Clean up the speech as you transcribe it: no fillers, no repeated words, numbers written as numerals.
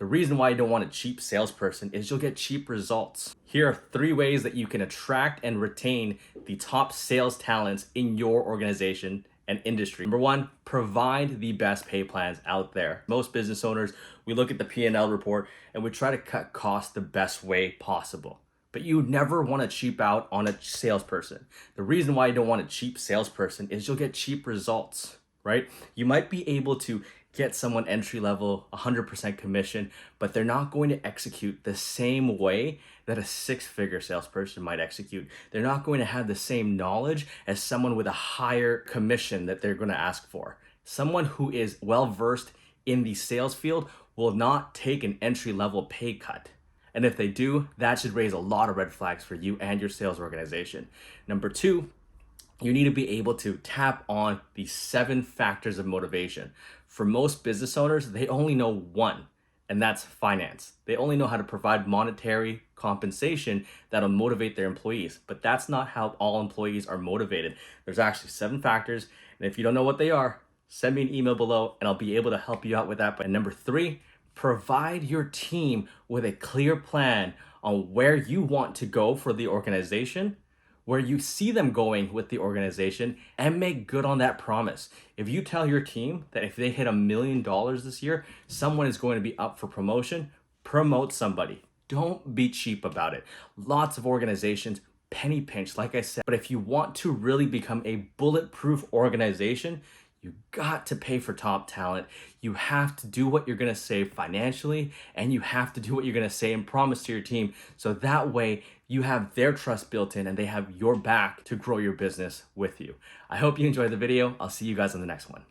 The reason why you don't want a cheap salesperson is you'll get cheap results. Here are 3 ways that you can attract and retain the top sales talents in your organization and industry. Number 1, provide the best pay plans out there. Most business owners, we look at the P&L report and we try to cut costs the best way possible. But you never want to cheap out on a salesperson. The reason why you don't want a cheap salesperson is you'll get cheap results, right? You might be able to get someone entry level 100% commission, but they're not going to execute the same way that a 6-figure salesperson might execute. They're not going to have the same knowledge as someone with a higher commission that they're going to ask for. Someone who is well versed in the sales field will not take an entry level pay cut. And if they do, that should raise a lot of red flags for you and your sales organization. Number 2, you need to be able to tap on the 7 factors of motivation. For most business owners, they only know one, and that's finance. They only know how to provide monetary compensation that'll motivate their employees, but that's not how all employees are motivated. There's actually 7 factors, and if you don't know what they are, send me an email below and I'll be able to help you out with that. But number 3, provide your team with a clear plan on where you want to go for the organization, where you see them going with the organization, and make good on that promise. If you tell your team that if they hit $1 million this year, someone is going to be up for promotion, promote somebody. Don't be cheap about it. Lots of organizations penny pinch, like I said, but if you want to really become a bulletproof organization, you got to pay for top talent. You have to do what you're gonna say financially, and you have to do what you're gonna say and promise to your team. So that way you have their trust built in and they have your back to grow your business with you. I hope you enjoyed the video. I'll see you guys on the next one.